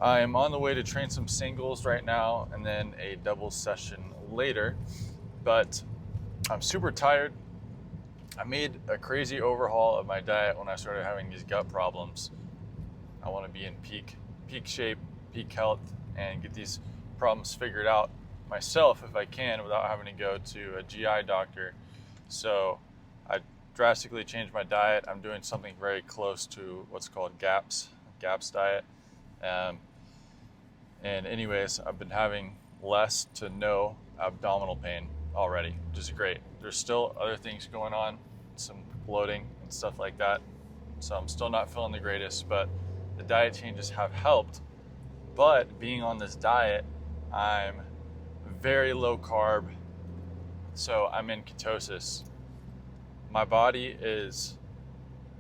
I am on the way to train some singles right now and then a double session later, but I'm super tired. I made a crazy overhaul of my diet when I started having these gut problems. I want to be in peak shape, peak health, and get these problems figured out myself if I can without having to go to a GI doctor. So I drastically changed my diet. I'm doing something very close to what's called GAPS diet. And anyways, I've been having less to no abdominal pain already, which is great. There's still other things going on, some bloating and stuff like that. So I'm still not feeling the greatest, but the diet changes have helped. But being on this diet, I'm very low carb, so I'm in ketosis. My body is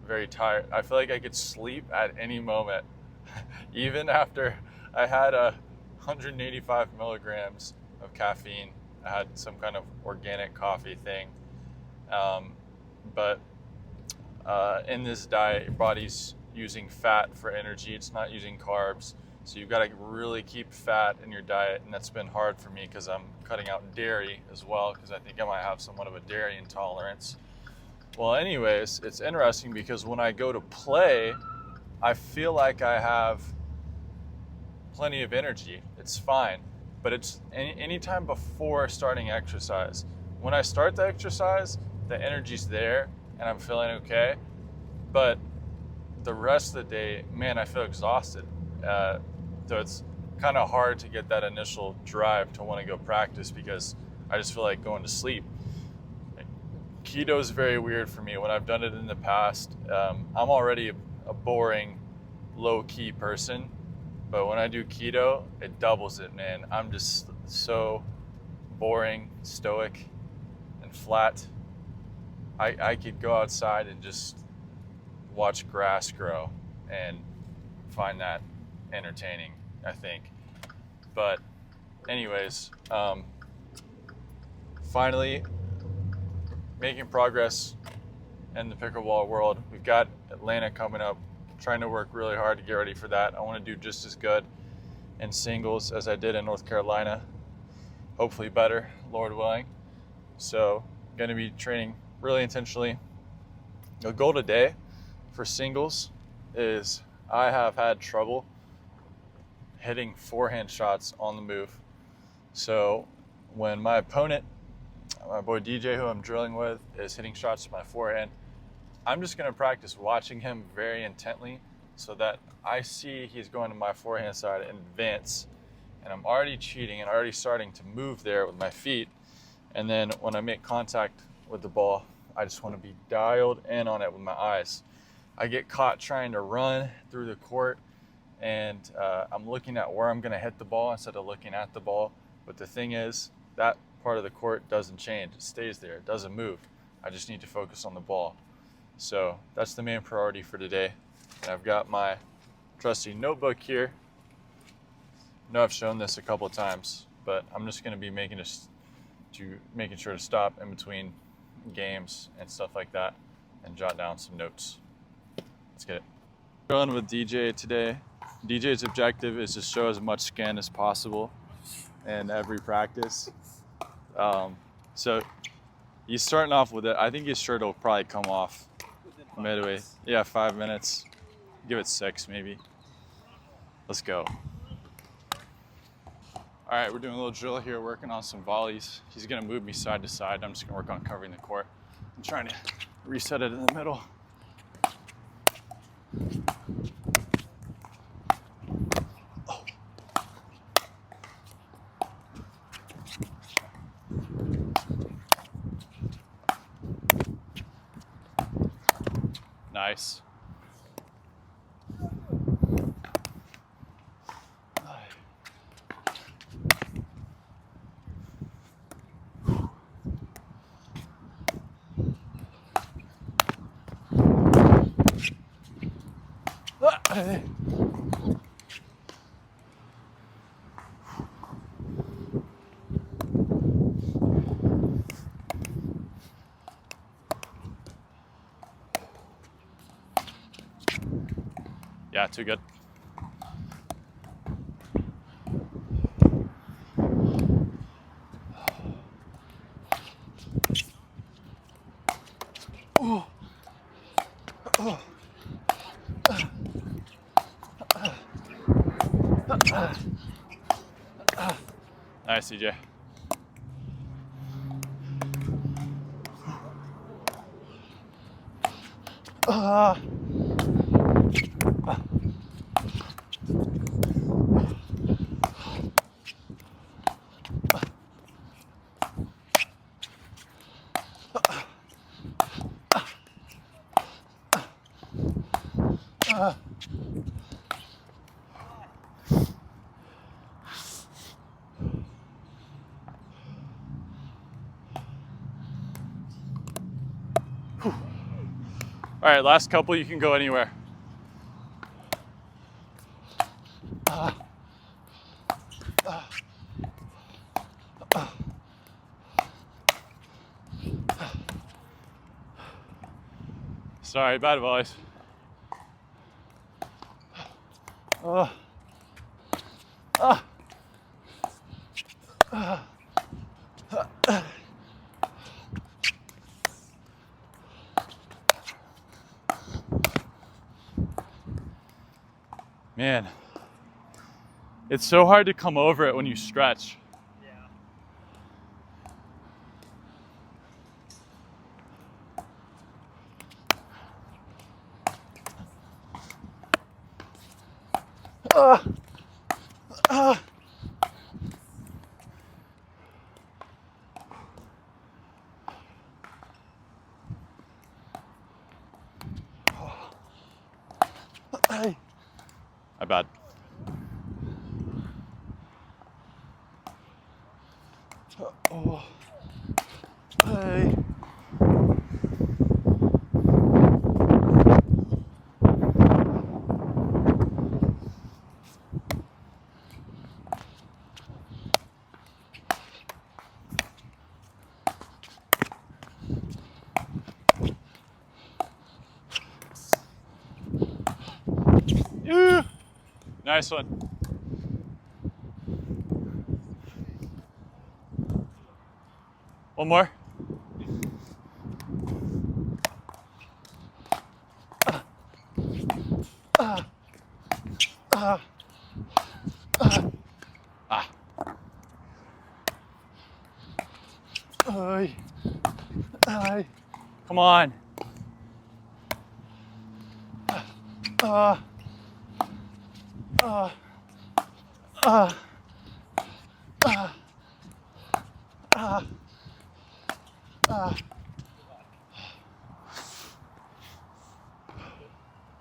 very tired. I feel like I could sleep at any moment. Even after I had 185 milligrams of caffeine. I had some kind of organic coffee thing. But in this diet, your body's using fat for energy. It's not using carbs. So you've got to really keep fat in your diet. And that's been hard for me because I'm cutting out dairy as well, because I think I might have somewhat of a dairy intolerance. Well, anyways, it's interesting because when I go to play, I feel like I have plenty of energy. It's fine. But it's anytime before starting exercise. When I start the exercise, the energy's there and I'm feeling okay. But the rest of the day, man, I feel exhausted. So it's kind of hard to get that initial drive to want to go practice because I just feel like going to sleep. Keto is very weird for me. When I've done it in the past, I'm already a boring, low-key person. But when I do keto, it doubles it, man. I'm just so boring, stoic, and flat. I could go outside and just watch grass grow and find that entertaining, I think. But anyways, finally making progress in the pickleball world. We've got Atlanta coming up. Trying to work really hard to get ready for that. I want to do just as good in singles as I did in North Carolina. Hopefully better, Lord willing. So going to be training really intentionally. The goal today for singles is I have had trouble hitting forehand shots on the move. So when my opponent, my boy DJ, who I'm drilling with, is hitting shots to my forehand, I'm just going to practice watching him very intently so that I see he's going to my forehand side and advance. And I'm already cheating and already starting to move there with my feet. And then when I make contact with the ball, I just want to be dialed in on it with my eyes. I get caught trying to run through the court and I'm looking at where I'm going to hit the ball instead of looking at the ball. But the thing is, that part of the court doesn't change. It stays there. It doesn't move. I just need to focus on the ball. So that's the main priority for today. And I've got my trusty notebook here. I know I've shown this a couple of times, but I'm just going to be making sure to stop in between games and stuff like that and jot down some notes. Let's get it. Going with DJ today. DJ's objective is to show as much skin as possible in every practice. So he's starting off with it. I think his shirt will probably come off midway. Yeah, 5 minutes. Give it 6 maybe. Let's go. All right, we're doing a little drill here, working on some volleys. He's gonna move me side to side. I'm just gonna work on covering the court. I'm trying to reset it in the middle. Oh. Nice. Yeah, too good. Nice, CJ. All right, last couple, you can go anywhere. Sorry, bad voice. Man, it's so hard to come over it when you stretch. My bad. Hey. Nice one. One more. Come on.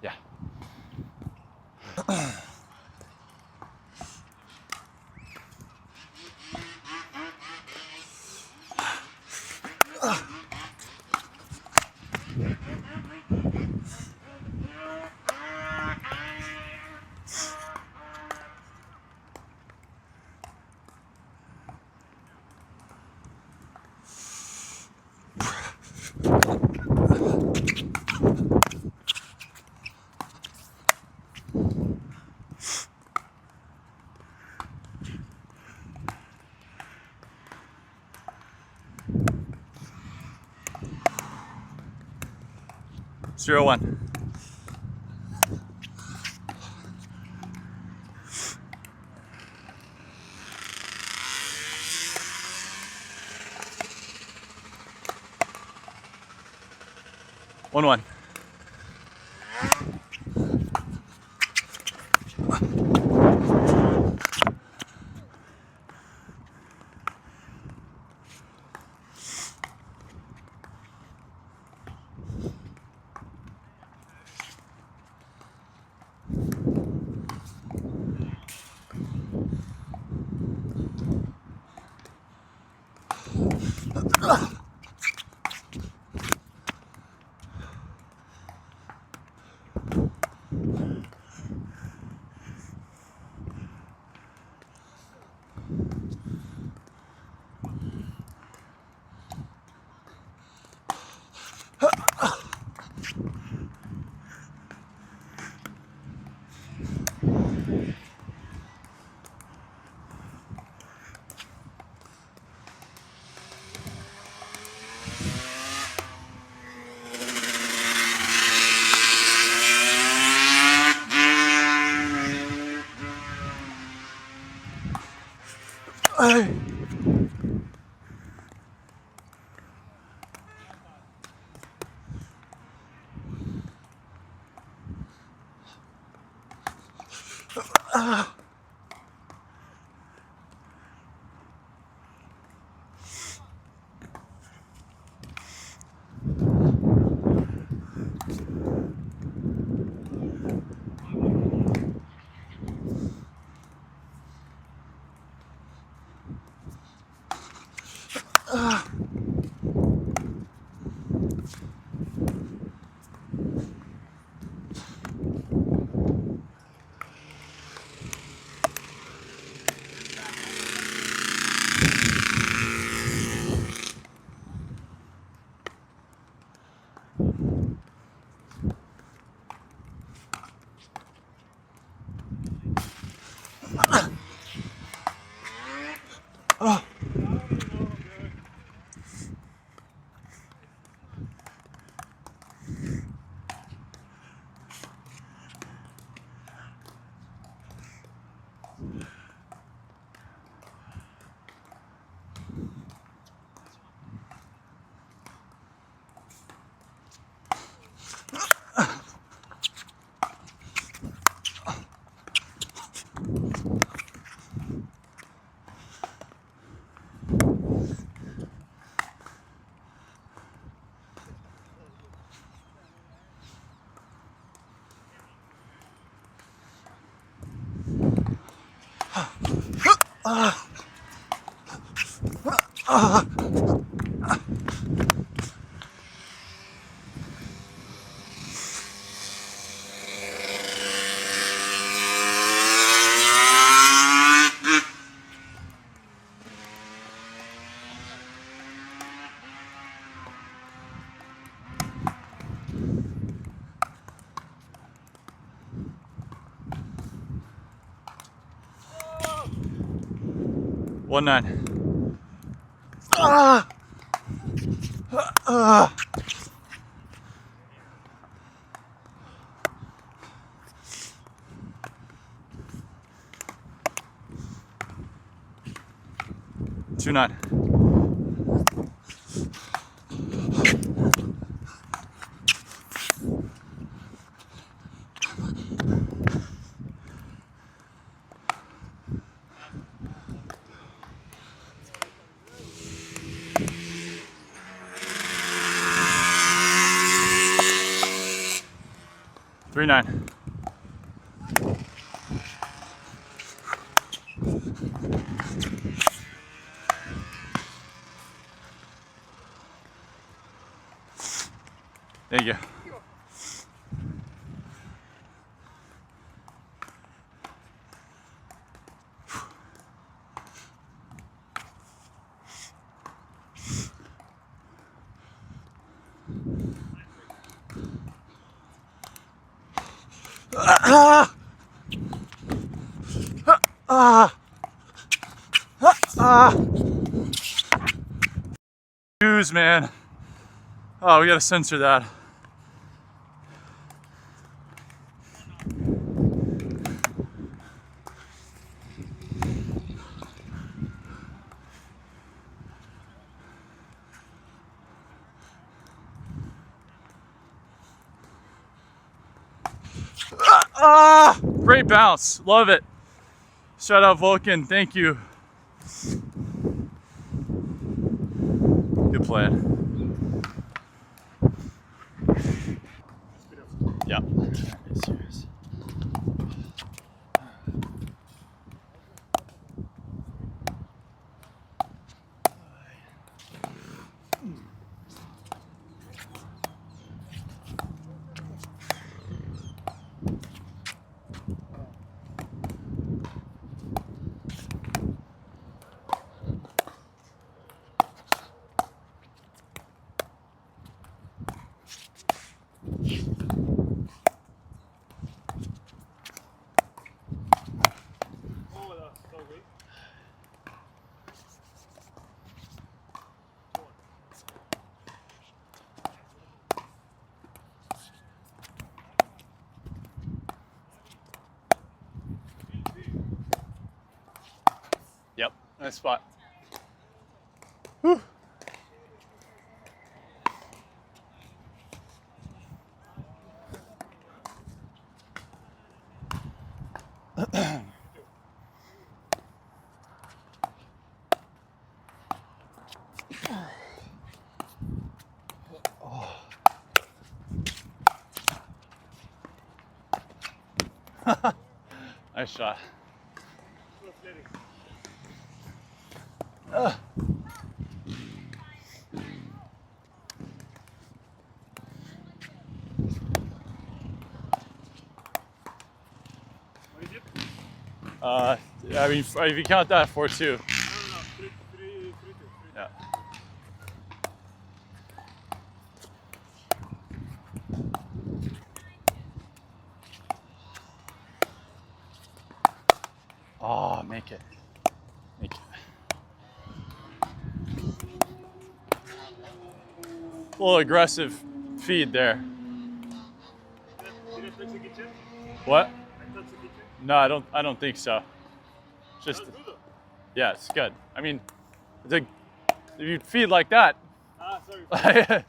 Yeah. Zero one. One one. One nine. Ah! Ah! Two nine. Three nine. Thank you. Ah! Ah! Ah! Use, man. Oh, we gotta censor that. Ah! Great bounce. Love it. Shout out Vulcan. Thank you. Good plan. Yeah. Serious. Nice spot. Whew. Nice shot. I mean, if you count that 4-2. No, 3-2. Yeah. Oh, make it. Make it. A little aggressive feed there. Did it touch the kitchen? What? I touched the kitchen? No, I don't think so. Just, That's good though. yeah, it's good. I mean, if you feed like that. Ah, sorry.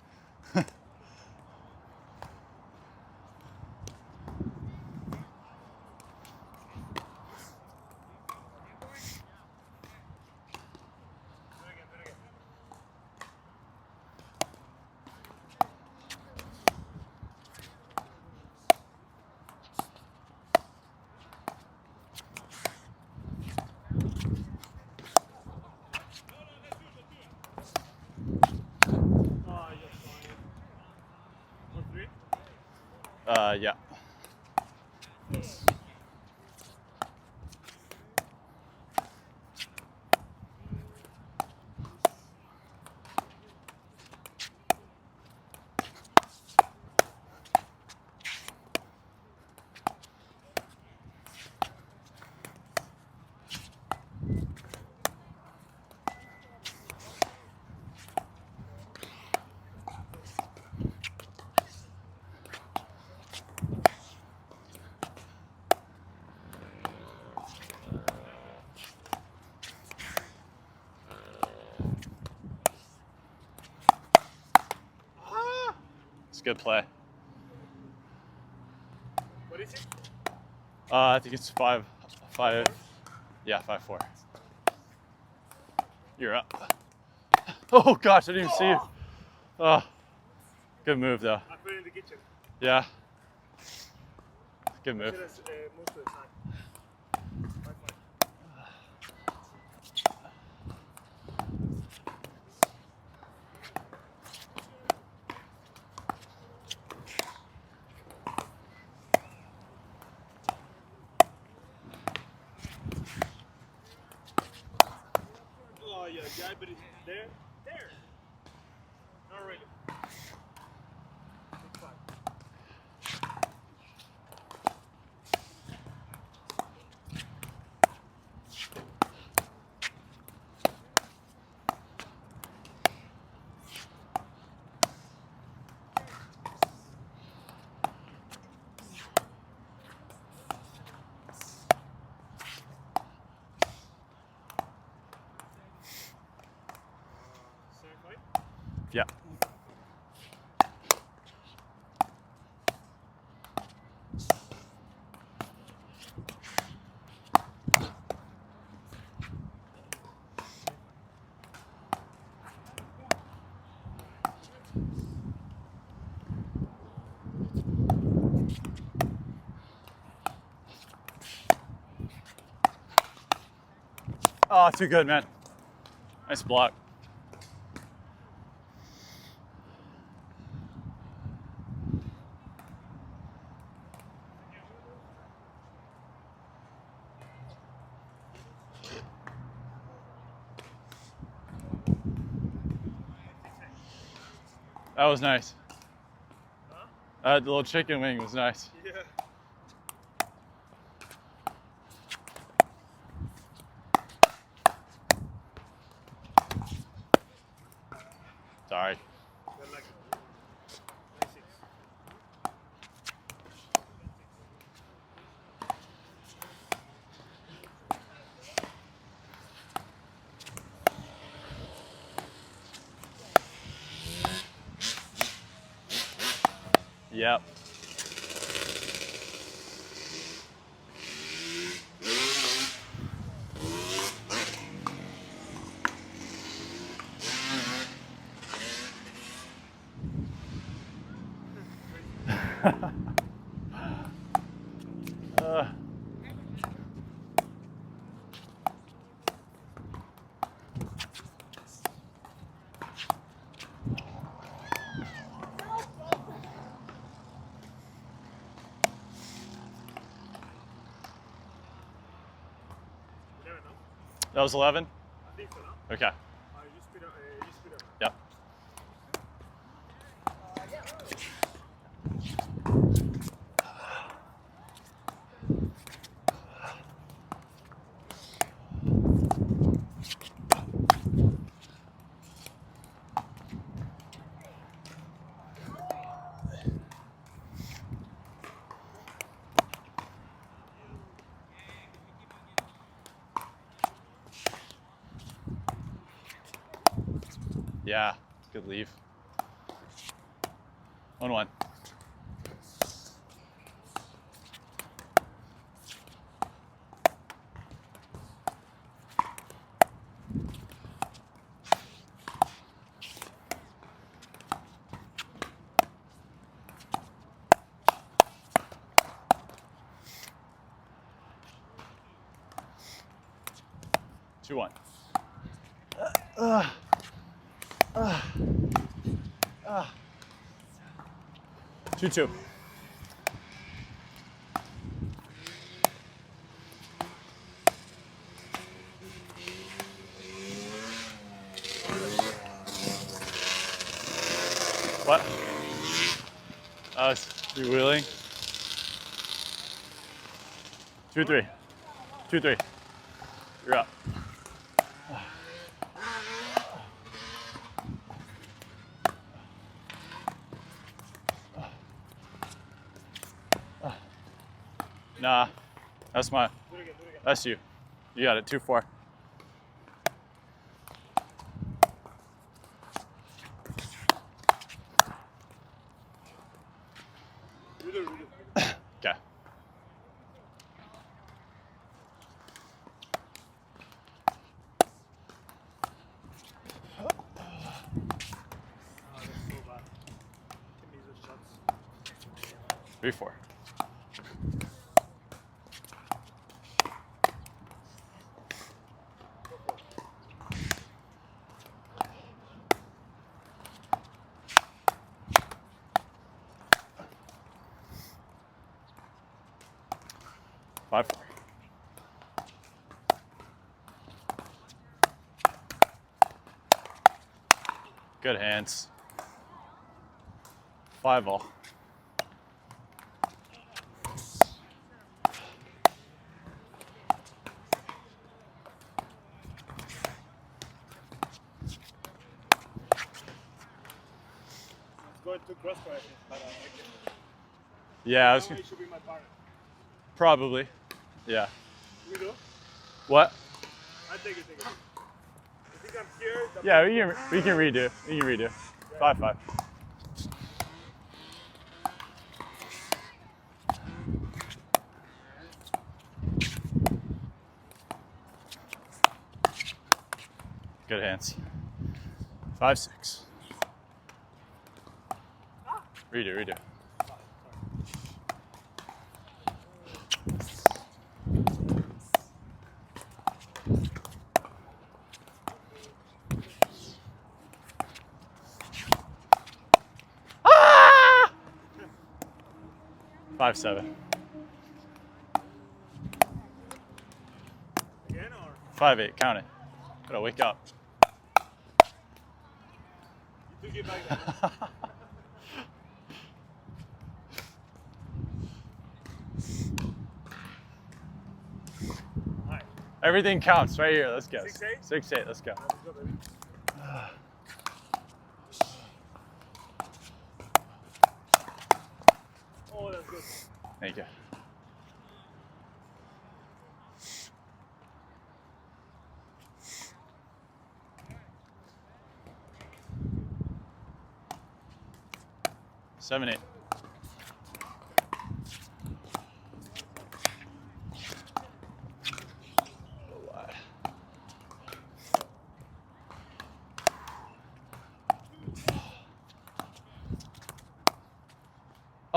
Yeah. It's a good play. What is it? I think it's 5. Yeah, 5-4. You're up. Oh gosh, I didn't even see you. Oh, good move though. I put it in the kitchen. Yeah. Good move. Should have moved to the side. Oh yeah, but it's there. Not really. It's fine. Yeah. Oh, too good, man. Nice block. That was nice. Huh? The little chicken wing was nice. Yeah. Sorry. They're like 96. Yep. You never know. That was 11? I think so, no? Okay. You speed up. You speed up. Yep. Yeah, good leave. 1-1. Two, 1. 2-2. What? Freewheeling. 2-3. 2-3. You're up. Nah, that's my. Do it again. That's you. You got it. 2-4. Redo it. Okay. Oh, that's so bad. Give me those shots. 3-4. Five, 4. Good hands. 5-all. It's going to crossfire, I think. But Yeah, I was now it should be my partner. probably. Yeah. We do? What? I take it. You think I'm here? Yeah, we can redo. We can redo. 5-5. Good hands. 5-6. Redo. 5-7. Again or? 5-8. Count it. Gotta wake up. You took it back there. Alright. Everything counts right here. Let's go. 6-8? 6-8. Let's go. Let's go, baby. Oh, that's good. Thank you. Seven, 8.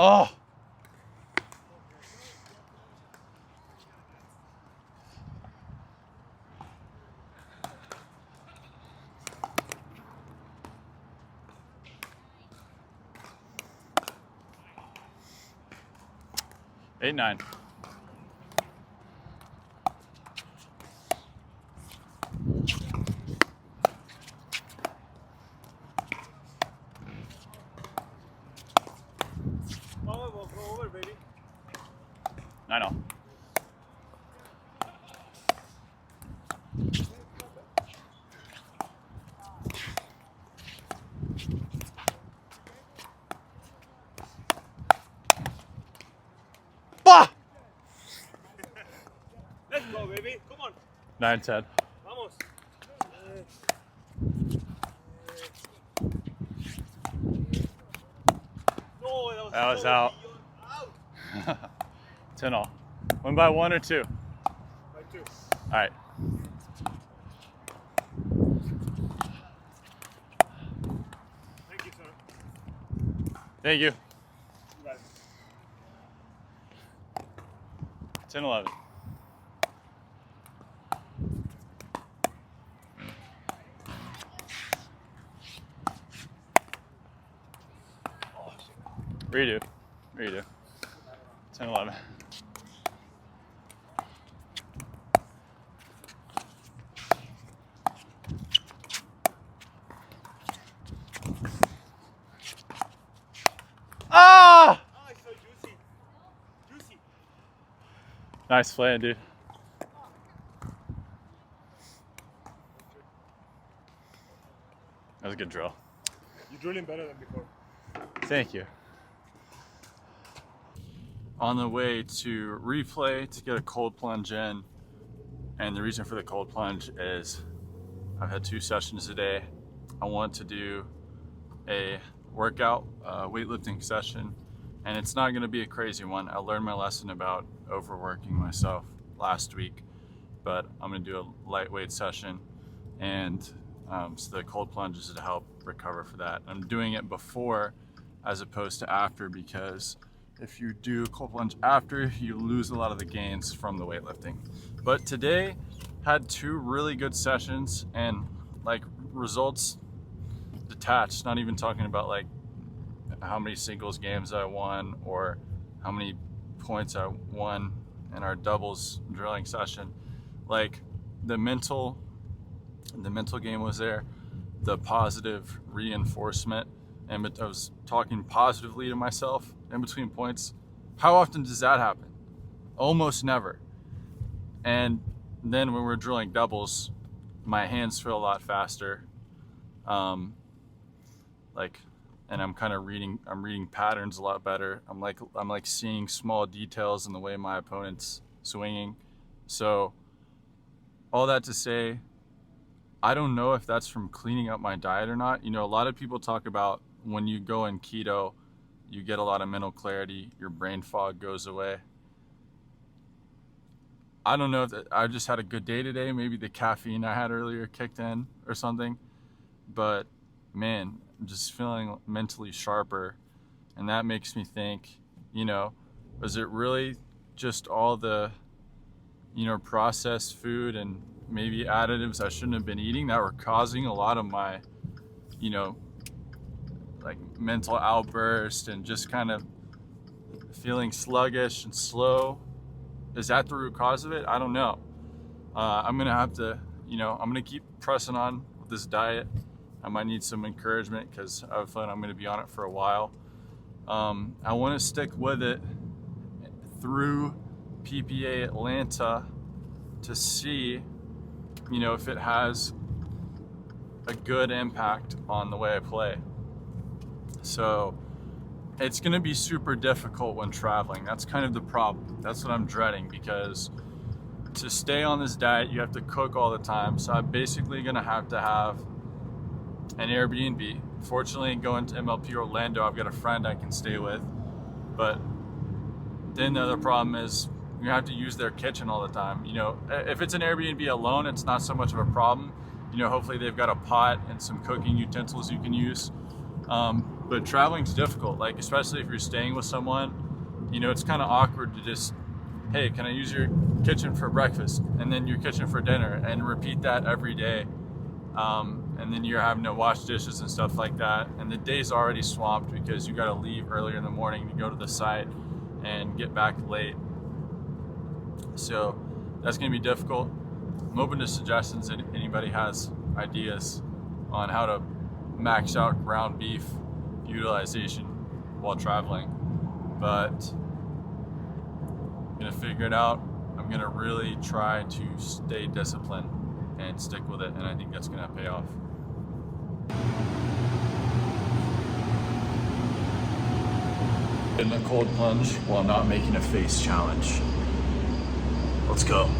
Oh. Eight, 9. Oh, we'll go over, baby. I know. Bah! Let's go, baby. Come on. 9, 10. Vamos. No, That was so out. Out. 10 all. Win by 1 or 2? By 2. All right. Thank you, sir. Thank you. You got it. 10, 11. Redo. Redo. 10, 11. Ah! Oh, it's so juicy. Juicy. Nice playing, dude. That was a good drill. You're drilling better than before. Thank you. On the way to replay to get a cold plunge in, and the reason for the cold plunge is I've had 2 sessions today. I want to do a workout, weightlifting session, and it's not going to be a crazy one. I learned my lesson about overworking myself last week, but I'm going to do a lightweight session, and so the cold plunge is to help recover for that. I'm doing it before as opposed to after, because if you do cold plunge after, you lose a lot of the gains from the weightlifting. But today had 2 really good sessions, and like results detached, not even talking about like how many singles games I won or how many points I won in our doubles drilling session. Like the mental game was there, the positive reinforcement, and I was talking positively to myself in between points. How often does that happen? Almost never. And then when we're drilling doubles, my hands feel a lot faster. And I'm kind of reading patterns a lot better. I'm like seeing small details in the way my opponent's swinging. So all that to say, I don't know if that's from cleaning up my diet or not. You know, a lot of people talk about when you go in keto, you get a lot of mental clarity, your brain fog goes away. I don't know if I just had a good day today. Maybe the caffeine I had earlier kicked in or something. But man, I'm just feeling mentally sharper. And that makes me think, you know, was it really just all the, you know, processed food and maybe additives I shouldn't have been eating that were causing a lot of my, you know, like mental outburst and just kind of feeling sluggish and slow? Is that the root cause of it? I don't know. I'm gonna have to, you know, I'm gonna keep pressing on with this diet. I might need some encouragement because I have a feeling I'm gonna be on it for a while. I want to stick with it through PPA Atlanta to see, you know, if it has a good impact on the way I play. So it's going to be super difficult when traveling. That's kind of the problem. That's what I'm dreading, because to stay on this diet, you have to cook all the time. So I'm basically going to have an Airbnb. Fortunately, going to MLP Orlando, I've got a friend I can stay with. But then the other problem is you have to use their kitchen all the time. You know, if it's an Airbnb alone, it's not so much of a problem. You know, hopefully they've got a pot and some cooking utensils you can use. But But traveling's difficult, like especially if you're staying with someone, you know, it's kind of awkward to just, hey, can I use your kitchen for breakfast? And then your kitchen for dinner, and repeat that every day. And then you're having to wash dishes and stuff like that. And the day's already swamped because you got to leave earlier in the morning to go to the site and get back late. So that's going to be difficult. I'm open to suggestions if anybody has ideas on how to max out ground beef utilization while traveling. But I'm going to figure it out. I'm going to really try to stay disciplined and stick with it, and I think that's going to pay off. In the cold plunge while not making a face challenge. Let's go.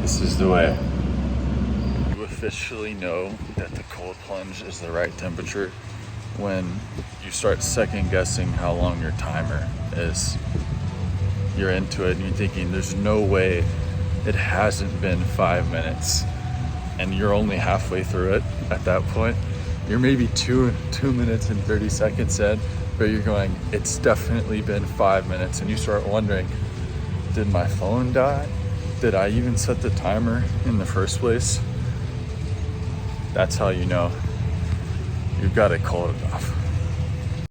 This is the way. You officially know that the cold plunge is the right temperature when you start second guessing how long your timer is. You're into it and you're thinking there's no way it hasn't been 5 minutes, and you're only halfway through it at that point. You're maybe 2 minutes and 30 seconds in, but you're going, it's definitely been 5 minutes, and you start wondering, did my phone die? Did I even set the timer in the first place? That's how you know you've got it cold enough.